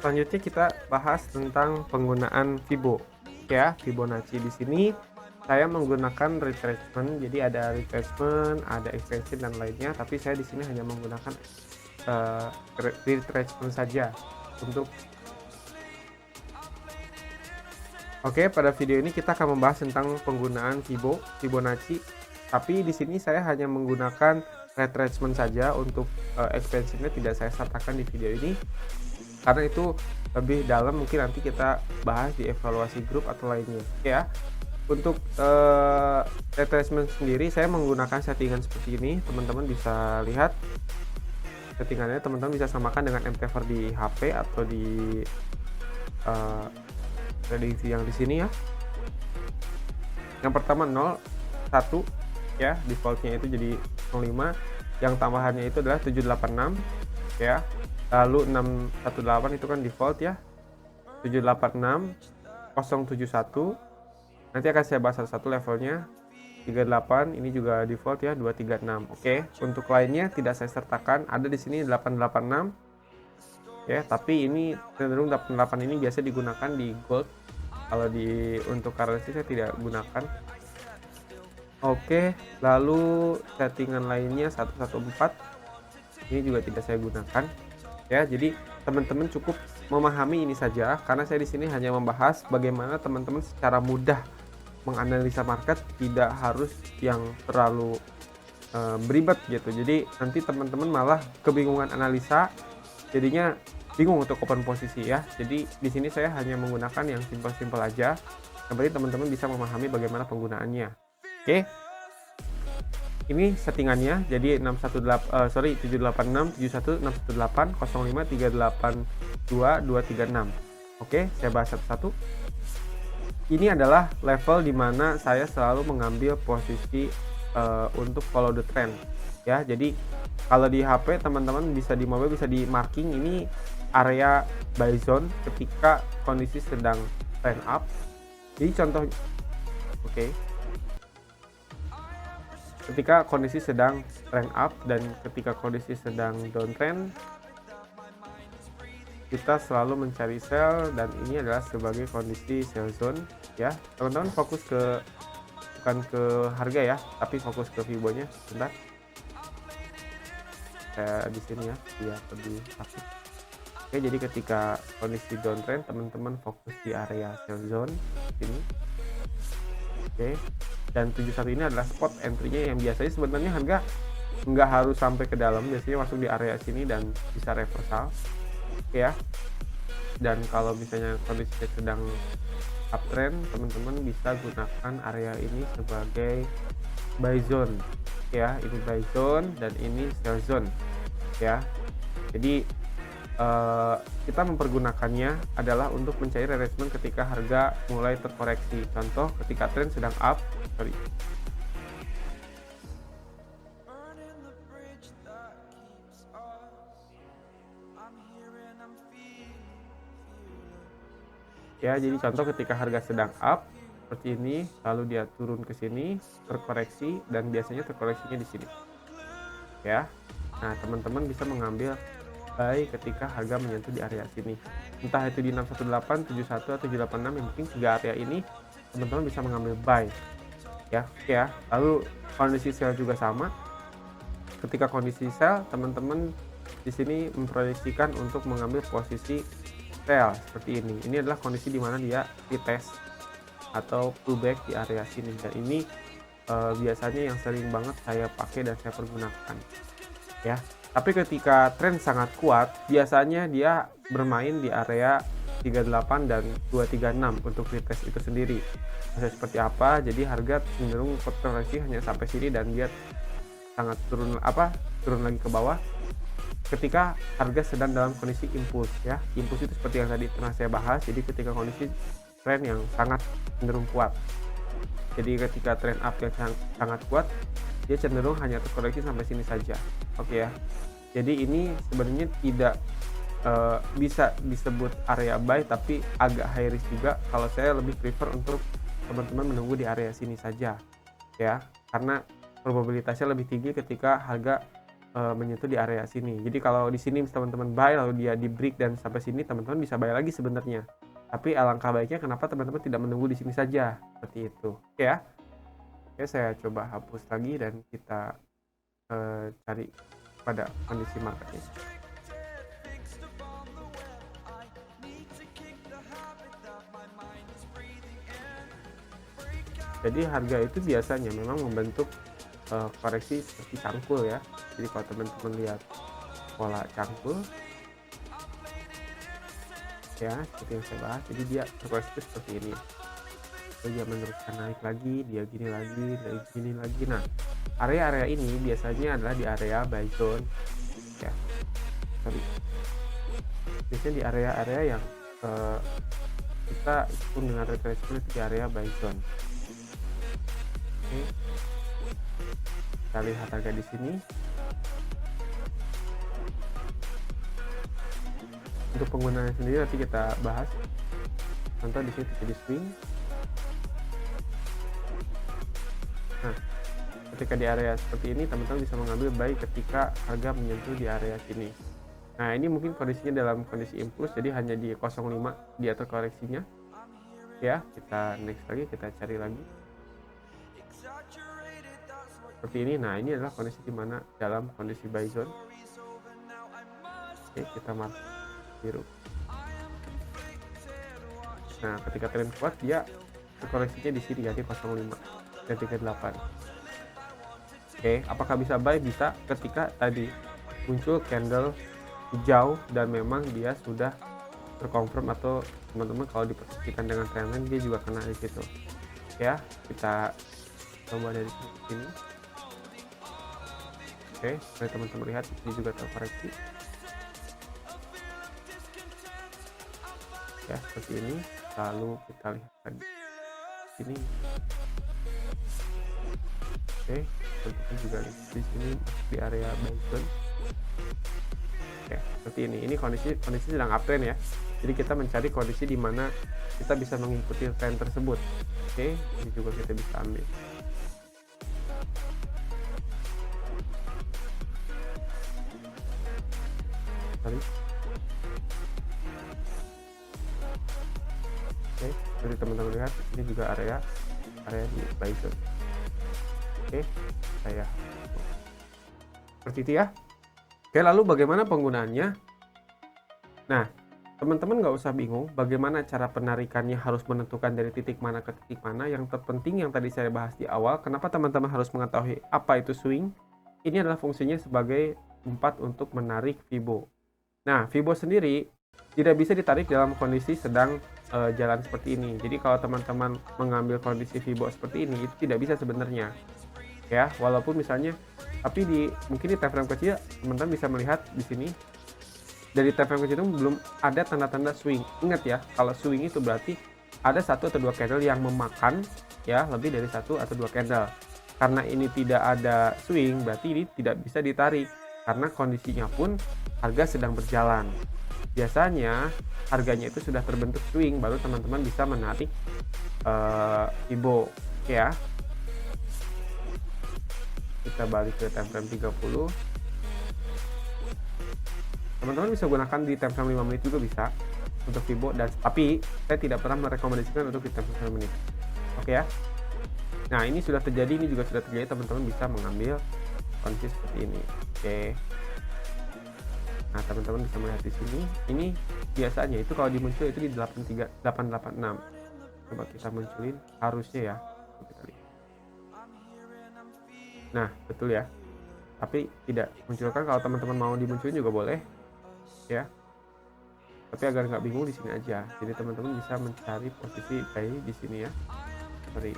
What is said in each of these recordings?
Selanjutnya kita bahas tentang penggunaan Fibo, ya, Fibonacci. Di sini saya menggunakan retracement, jadi ada retracement, ada extension dan lainnya, tapi saya di sini hanya menggunakan eh, retracement saja untuk. Oke, pada video ini kita akan membahas tentang penggunaan Fibonacci, tapi di sini saya hanya menggunakan retracement saja untuk expansionnya tidak saya sertakan di video ini karena itu lebih dalam, mungkin nanti kita bahas di evaluasi grup atau lainnya. Oke ya. Untuk retracement sendiri saya menggunakan settingan seperti ini, teman-teman bisa lihat settingannya. Teman-teman bisa samakan dengan MT4 di HP atau di prediksi yang di sini ya. Yang pertama 0 1 ya, defaultnya itu jadi 05, yang tambahannya itu adalah 786 ya, lalu 618 itu kan default ya, 786 071 nanti akan saya bahas satu-satu levelnya. 38 ini juga default ya, 236. Oke, untuk lainnya tidak saya sertakan, ada di sini 886 ya, tapi ini cenderung 88 ini biasa digunakan di gold, kalau di untuk currency saya tidak gunakan. Oke, lalu settingan lainnya 114 ini juga tidak saya gunakan ya. Jadi teman-teman cukup memahami ini saja, karena saya di sini hanya membahas bagaimana teman-teman secara mudah menganalisa market, tidak harus yang terlalu beribet gitu. Jadi nanti teman-teman malah kebingungan analisa, jadinya bingung untuk open posisi ya. Jadi di sini saya hanya menggunakan yang simpel-simpel aja, yang penting teman-teman bisa memahami bagaimana penggunaannya. Oke, ini settingannya jadi 786 71 618 05 382 236. Oke, saya bahas satu-satu. Ini adalah level dimana saya selalu mengambil posisi untuk follow the trend ya. Jadi kalau di HP teman-teman bisa, di mobile bisa di marking ini area buy zone ketika kondisi sedang trend up. Jadi contoh, oke, ketika kondisi sedang trend up dan ketika kondisi sedang downtrend, kita selalu mencari sell, dan ini adalah sebagai kondisi sell zone ya. Teman-teman fokus ke, bukan ke harga ya, tapi fokus ke Fibonya. Bentar, saya di sini ya biar lebih aktif. Oke, jadi ketika kondisi downtrend teman-teman fokus di area sell zone ini. Oke, dan 71 ini adalah spot entry-nya yang biasanya sebenarnya harga nggak harus sampai ke dalam, biasanya masuk di area sini dan bisa reversal. Oke ya. Dan kalau misalnya kondisi sedang uptrend, teman-teman bisa gunakan area ini sebagai buy zone ya. Ini buy zone dan ini sell zone ya. Jadi kita mempergunakannya adalah untuk mencari retracement ketika harga mulai terkoreksi. Contoh ketika trend sedang up, ya. Jadi contoh ketika harga sedang up seperti ini, lalu dia turun ke sini, terkoreksi, dan biasanya terkoreksinya di sini ya. Nah, teman-teman bisa mengambil buy ketika harga menyentuh di area sini, entah itu di 618, 71 atau 786, yang penting 3 area ini teman-teman bisa mengambil buy ya. Oke ya. Lalu kondisi sell juga sama. Ketika kondisi sell, teman-teman di sini memproyeksikan untuk mengambil posisi sell seperti ini. Ini adalah kondisi di mana dia retest atau pullback di area sini, dan ini biasanya yang sering banget saya pakai dan saya pergunakan ya. Tapi ketika tren sangat kuat, biasanya dia bermain di area 38 dan 236 untuk retest itu sendiri. Bisa seperti apa? Jadi harga cenderung koreksi hanya sampai sini dan dia sangat turun lagi ke bawah ketika harga sedang dalam kondisi impuls ya. Impuls itu seperti yang tadi pernah saya bahas. Jadi ketika kondisi tren yang sangat cenderung kuat. Jadi ketika tren up yang sangat kuat, dia cenderung hanya terkoreksi sampai sini saja. Oke ya. Jadi ini sebenarnya tidak bisa disebut area buy, tapi agak high risk juga. Kalau saya lebih prefer untuk teman-teman menunggu di area sini saja ya, karena probabilitasnya lebih tinggi ketika harga menyentuh di area sini. Jadi kalau di sini teman-teman buy lalu dia di break dan sampai sini, teman-teman bisa buy lagi sebenarnya. Tapi alangkah baiknya kenapa teman-teman tidak menunggu di sini saja, seperti itu. Oke ya. Oke, saya coba hapus lagi dan kita cari pada kondisi marketnya. Jadi harga itu biasanya memang membentuk koreksi seperti cangkul ya. Jadi kalau teman-teman lihat pola cangkul ya, seperti yang saya bahas, jadi dia berkoreksi seperti ini. Lalu dia meneruskan naik lagi, dia gini lagi, dia gini lagi. Nah, area-area ini biasanya adalah di area buy zone ya. Sorry. Biasanya di area-area yang kita pun dengan retracement di area buy zone. Oke. Kita lihat harga di sini. Untuk penggunaannya sendiri nanti kita bahas. Contoh di sini terjadi swing. Nah, ketika di area seperti ini teman-teman bisa mengambil buy ketika harga menyentuh di area sini. Nah, ini mungkin kondisinya dalam kondisi impuls, jadi hanya di 05 dia terkoreksinya. Ya, kita next lagi, kita cari lagi. Seperti ini. Nah, ini adalah kondisi di mana dalam kondisi buy zone. Oke, kita mark biru. Nah, ketika tren kuat dia terkoreksinya di sini, jadi 05 dan 38. Oke, apakah bisa buy? Bisa ketika tadi muncul candle hijau dan memang dia sudah terkonfirm, atau teman-teman kalau diposisikan dengan trendline dia juga kena di situ. Ya, kita coba dari sini. Oke, seperti teman-teman lihat ini juga terkoreksi. Ya, seperti ini. Lalu kita lihat lagi sini. Oke, teman-teman juga lihat di sini di area buy zone. Oke, seperti ini. Ini kondisi sedang uptrend ya. Jadi kita mencari kondisi di mana kita bisa mengikuti tren tersebut. Oke, ini juga kita bisa ambil. Sorry. Oke, jadi teman-teman lihat ini juga area di buy zone. Oke, saya seperti itu ya. Oke, lalu bagaimana penggunaannya? Nah, teman-teman nggak usah bingung bagaimana cara penarikannya, harus menentukan dari titik mana ke titik mana. Yang terpenting yang tadi saya bahas di awal, kenapa teman-teman harus mengetahui apa itu swing? Ini adalah fungsinya sebagai tempat untuk menarik Fibo. Nah, Fibo sendiri tidak bisa ditarik dalam kondisi sedang jalan seperti ini. Jadi kalau teman-teman mengambil kondisi Fibo seperti ini, itu tidak bisa sebenarnya. Ya, walaupun misalnya, tapi mungkin di time frame kecil teman-teman bisa melihat di sini dari time frame kecil itu belum ada tanda-tanda swing. Ingat ya, kalau swing itu berarti ada 1 atau 2 candle yang memakan ya lebih dari 1 atau 2 candle. Karena ini tidak ada swing, berarti ini tidak bisa ditarik karena kondisinya pun harga sedang berjalan. Biasanya harganya itu sudah terbentuk swing, baru teman-teman bisa menarik Fibo ya. Kita balik ke time frame 30. Teman-teman bisa gunakan di time frame 5 menit juga bisa untuk Fibo, dan tapi saya tidak pernah merekomendasikan untuk di time frame 5 menit. Oke ya. Nah, ini sudah terjadi, ini juga sudah terjadi, teman-teman bisa mengambil kondisi seperti ini. Oke. Nah, teman-teman bisa melihat di sini. Ini biasanya itu kalau dimuncul itu di 886. Coba kita munculin, harusnya ya. Kita lihat. Nah, betul ya. Tapi tidak munculkan, kalau teman-teman mau dimunculin juga boleh. Ya. Tapi agar nggak bingung di sini aja. Jadi teman-teman bisa mencari posisi buy di sini ya. Sorry.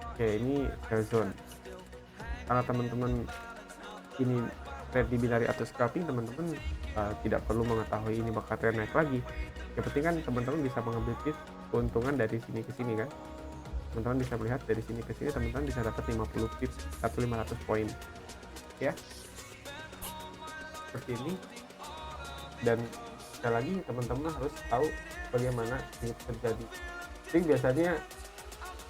Oke, ini sell zone. Karena teman-teman ini trade di binary atau scalping, teman-teman tidak perlu mengetahui ini bakal trend naik lagi. Yang penting kan teman-teman bisa mengambil tips keuntungan dari sini ke sini kan. Teman-teman bisa melihat dari sini ke sini, teman-teman bisa dapat 50 pips atau 500 poin. Ya. Seperti ini. Dan sekali lagi teman-teman harus tahu bagaimana ini terjadi. Jadi biasanya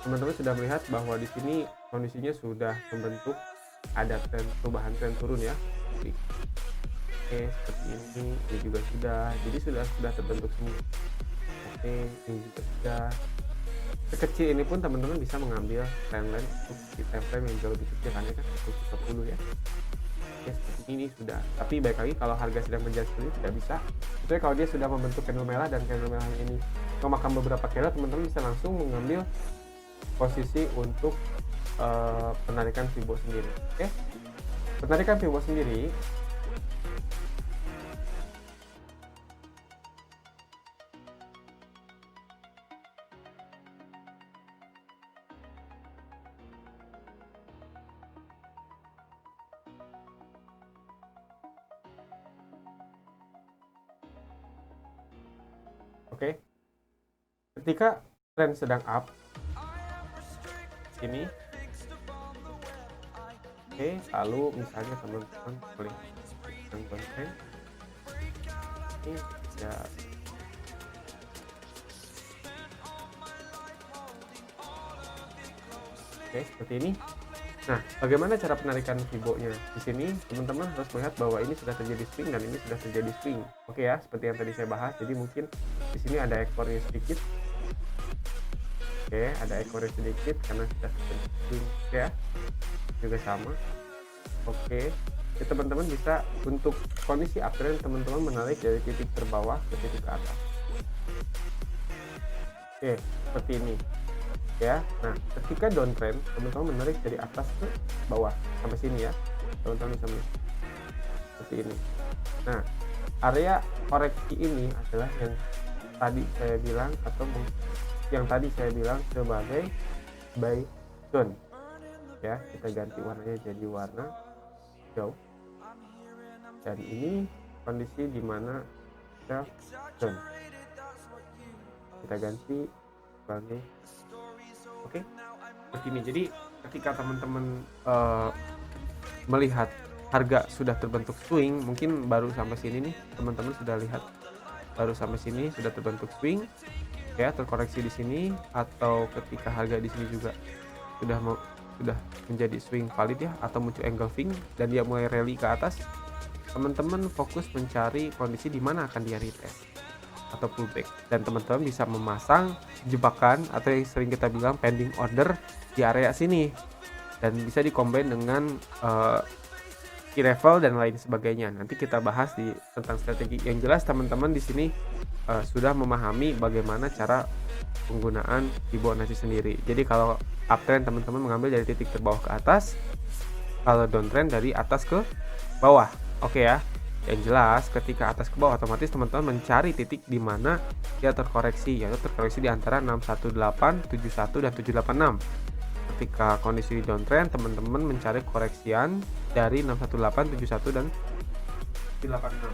teman-teman sudah melihat bahwa di sini kondisinya sudah membentuk ada perubahan tren turun ya. Oke, seperti ini juga sudah, jadi sudah terbentuk semua. Oke, ini juga sudah. Sekecil ini pun teman-teman bisa mengambil trendline untuk di time frame yang jauh lebih kecil, kan ya kan 10 ya. Oke, seperti ini sudah. Tapi baik lagi kalau harga sedang berjalan seperti ini tidak bisa. Itu kalau dia sudah membentuk candle merah dan candle merah ini memakan beberapa candle, teman-teman bisa langsung mengambil posisi untuk penarikan Fibo sendiri. Oke, penarikan Fibo sendiri oke, ketika tren sedang up ini, oke, lalu misalnya teman-teman melihat tren ini ya, oke, seperti ini. Nah, bagaimana cara penarikan Fibo-nya? Di sini teman-teman harus melihat bahwa ini sudah terjadi swing dan ini sudah terjadi swing. Oke ya, seperti yang tadi saya bahas. Jadi mungkin di sini ada ekornya sedikit. Oke, ada ekornya sedikit karena sudah terjadi swing. Oke ya, juga sama. Oke, jadi teman-teman bisa untuk kondisi uptrend teman-teman menarik dari titik terbawah ke titik ke atas. Oke, seperti ini. Ya, nah ketika downtrend teman-teman menarik dari atas ke bawah sampai sini ya, teman-teman bisa melihat seperti ini. Nah, area koreksi ini adalah yang tadi saya bilang atau yang tadi saya bilang sebagai buy zone ya. Kita ganti warnanya jadi warna hijau, dan ini kondisi dimana sell zone, kita ganti sebagai oke, seperti ini. Jadi ketika teman-teman melihat harga sudah terbentuk swing, mungkin baru sampai sini nih teman-teman sudah lihat, baru sampai sini sudah terbentuk swing ya, terkoreksi di sini, atau ketika harga di sini juga sudah menjadi swing valid ya, atau muncul engulfing dan dia mulai rally ke atas, teman-teman fokus mencari kondisi di mana akan dia retest atau pullback, dan teman-teman bisa memasang jebakan atau yang sering kita bilang pending order di area sini, dan bisa dikombin dengan key level dan lain sebagainya. Nanti kita bahas tentang strategi. Yang jelas teman-teman di sini sudah memahami bagaimana cara penggunaan Fibonacci sendiri. Jadi kalau uptrend teman-teman mengambil dari titik terbawah ke atas, kalau downtrend dari atas ke bawah. Oke ya. Yang jelas ketika atas ke bawah otomatis teman-teman mencari titik di mana dia terkoreksi, yaitu terkoreksi di antara 618, 71 dan 786. Ketika kondisi downtrend teman-teman mencari koreksian dari 618, 71 dan 786.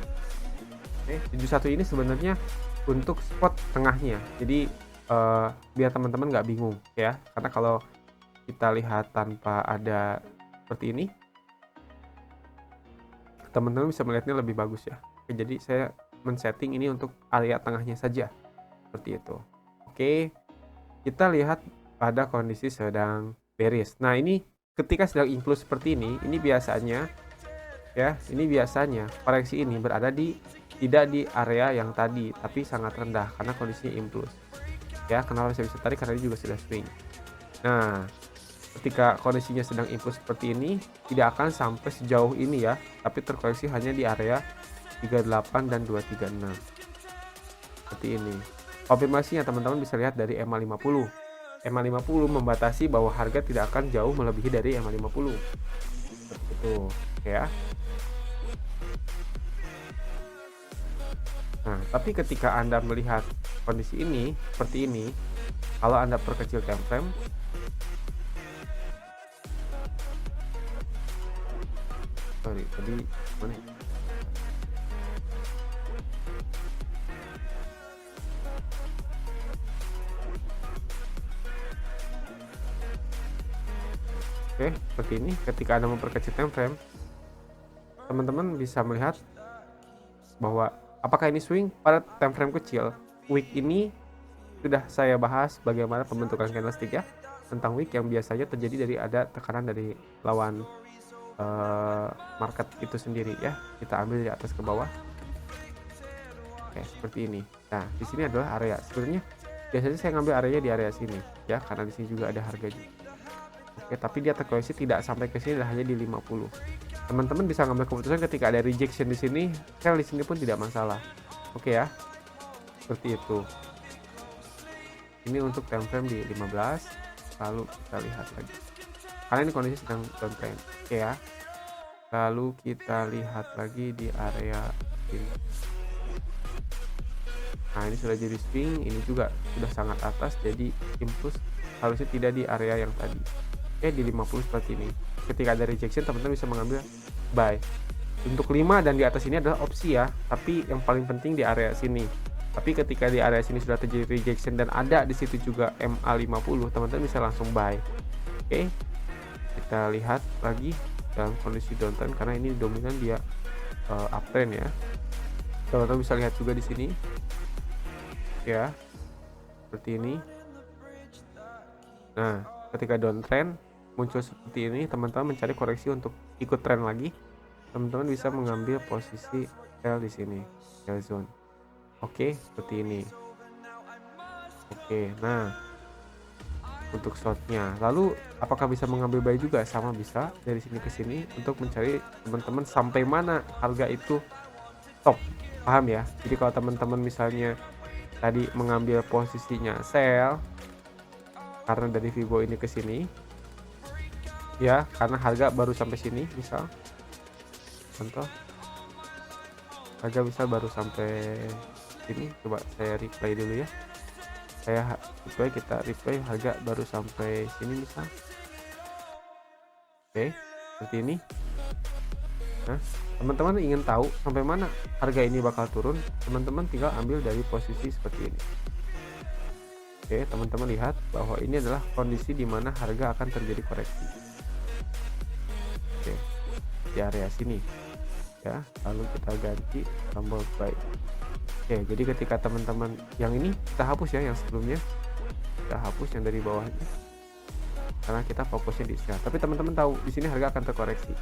Oke, 71 ini sebenarnya untuk spot tengahnya. Jadi biar teman-teman nggak bingung ya, karena kalau kita lihat tanpa ada seperti ini, teman-teman bisa melihatnya lebih bagus ya. Oke, jadi saya men-setting ini untuk area tengahnya saja seperti itu. Oke, kita lihat pada kondisi sedang bearish. Nah, ini ketika sedang inflow seperti ini biasanya ya, ini biasanya koreksi ini berada tidak di area yang tadi, tapi sangat rendah karena kondisinya inflow ya. Kenapa saya bisa tarik? Karena ini juga sudah swing. Nah, ketika kondisinya sedang impuls seperti ini tidak akan sampai sejauh ini ya, tapi terkoreksi hanya di area 38 dan 236 seperti ini. Konfirmasinya teman-teman bisa lihat dari EMA50. EMA50 membatasi bahwa harga tidak akan jauh melebihi dari EMA50 seperti itu ya. Nah, tapi ketika Anda melihat kondisi ini seperti ini, kalau Anda perkecil time frame, sorry tadi mana ya? Oke, seperti ini. Ketika Anda memperkecil time frame, teman-teman bisa melihat bahwa apakah ini swing pada time frame kecil. Week ini sudah saya bahas bagaimana pembentukan candlestick ya, tentang week yang biasanya terjadi dari ada tekanan dari lawan market itu sendiri ya. Kita ambil di atas ke bawah. Oke, seperti ini. Nah, di sini adalah area. Sebenarnya biasanya saya ngambil areanya di area sini ya, karena di sini juga ada harganya. Oke, tapi dia terkoreksi tidak sampai ke sini, hanya di 50. Teman-teman bisa ngambil keputusan ketika ada rejection di sini, sell di sini pun tidak masalah. Oke ya. Seperti itu. Ini untuk time frame di 15. Lalu kita lihat lagi. Karena ini kondisi sedang downtrend. Oke ya. Lalu kita lihat lagi di area ini. Nah, ini sudah jadi swing, ini juga sudah sangat atas, jadi impuls harusnya tidak di area yang tadi. Oke, di 50 seperti ini. Ketika ada rejection, teman-teman bisa mengambil buy. Untuk 5 dan di atas ini adalah opsi ya, tapi yang paling penting di area sini. Tapi ketika di area sini sudah terjadi rejection dan ada di situ juga MA50, teman-teman bisa langsung buy. Oke. Kita lihat lagi dalam kondisi downtrend karena ini dominan dia uptrend ya. Teman-teman bisa lihat juga di sini. Ya. Seperti ini. Nah, ketika downtrend muncul seperti ini, teman-teman mencari koreksi untuk ikut tren lagi. Teman-teman bisa mengambil posisi sell di sini, sell zone. Oke, seperti ini. Oke, nah untuk shortnya, lalu apakah bisa mengambil buy juga? Sama, bisa dari sini ke sini untuk mencari teman-teman sampai mana harga itu top. Paham ya? Jadi kalau teman-teman misalnya tadi mengambil posisinya sell karena dari Vibo ini ke sini ya, karena harga baru sampai sini, misal contoh harga bisa baru sampai sini. Coba saya replay dulu ya, saya replay, kita replay harga baru sampai sini misal. Oke, seperti ini. Nah, teman-teman ingin tahu sampai mana harga ini bakal turun, teman-teman tinggal ambil dari posisi seperti ini. Oke, teman-teman lihat bahwa ini adalah kondisi di mana harga akan terjadi koreksi. Oke, di area sini ya, lalu kita ganti tombol buy. Oke, jadi ketika teman-teman yang ini kita hapus ya, yang sebelumnya kita hapus yang dari bawahnya karena kita fokusnya di sell. Tapi teman-teman tahu di sini harga akan terkoreksi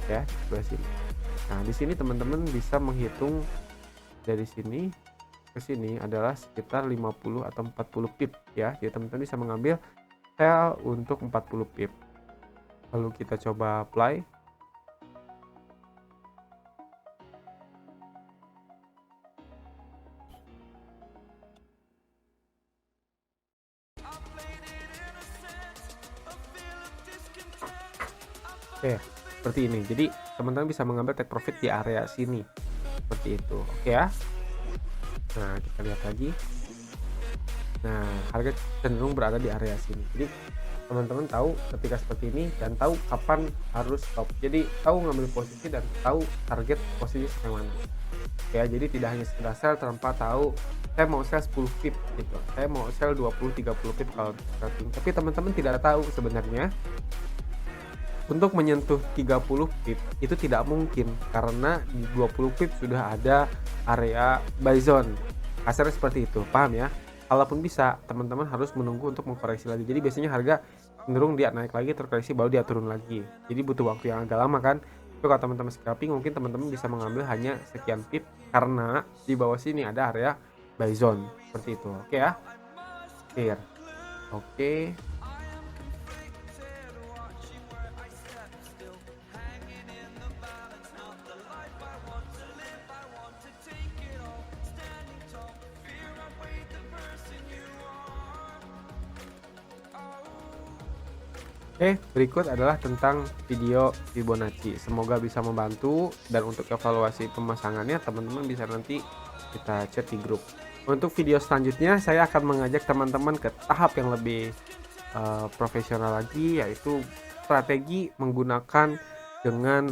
ya, di sebelah sini. Nah, di sini teman-teman bisa menghitung dari sini ke sini adalah sekitar 50 atau 40 pip ya. Jadi teman-teman bisa mengambil sell untuk 40 pip. Lalu kita coba apply. Oke, seperti ini. Jadi teman-teman bisa mengambil take profit di area sini seperti itu. Oke ya. Nah, kita lihat lagi. Nah, harga cenderung berada di area sini. Jadi teman-teman tahu ketika seperti ini dan tahu kapan harus stop. Jadi tahu ngambil posisi dan tahu target posisi yang mana. Ya, jadi tidak hanya sekedar sell tanpa tahu saya mau sell 10 pip gitu. Saya mau sell 20-30 pip kalau starting. Tapi teman-teman tidak tahu sebenarnya untuk menyentuh 30 pip itu tidak mungkin karena di 20 pip sudah ada area buy zone. Kasarnya seperti itu, paham ya? Kalaupun bisa, teman-teman harus menunggu untuk mengkoreksi lagi. Jadi biasanya harga cenderung dia naik lagi, terkoreksi, baru dia turun lagi. Jadi butuh waktu yang agak lama kan. Tapi kalau teman-teman scalping, mungkin teman-teman bisa mengambil hanya sekian pip karena di bawah sini ada area buy zone seperti itu. Oke ya, clear. Oke. Oke, berikut adalah tentang video Fibonacci. Semoga bisa membantu, dan untuk evaluasi pemasangannya teman-teman bisa nanti kita chat di grup. Untuk video selanjutnya saya akan mengajak teman-teman ke tahap yang lebih profesional lagi, yaitu strategi menggunakan dengan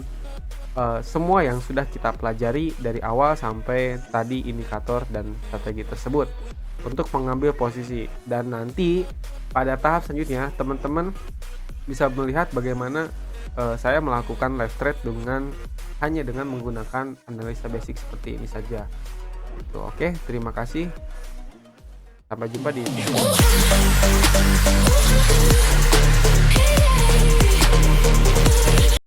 semua yang sudah kita pelajari dari awal sampai tadi, indikator dan strategi tersebut untuk mengambil posisi. Dan nanti pada tahap selanjutnya teman-teman bisa melihat bagaimana saya melakukan live trade hanya dengan menggunakan analisa basic seperti ini saja. Gitu. Oke, terima kasih. Sampai jumpa di video.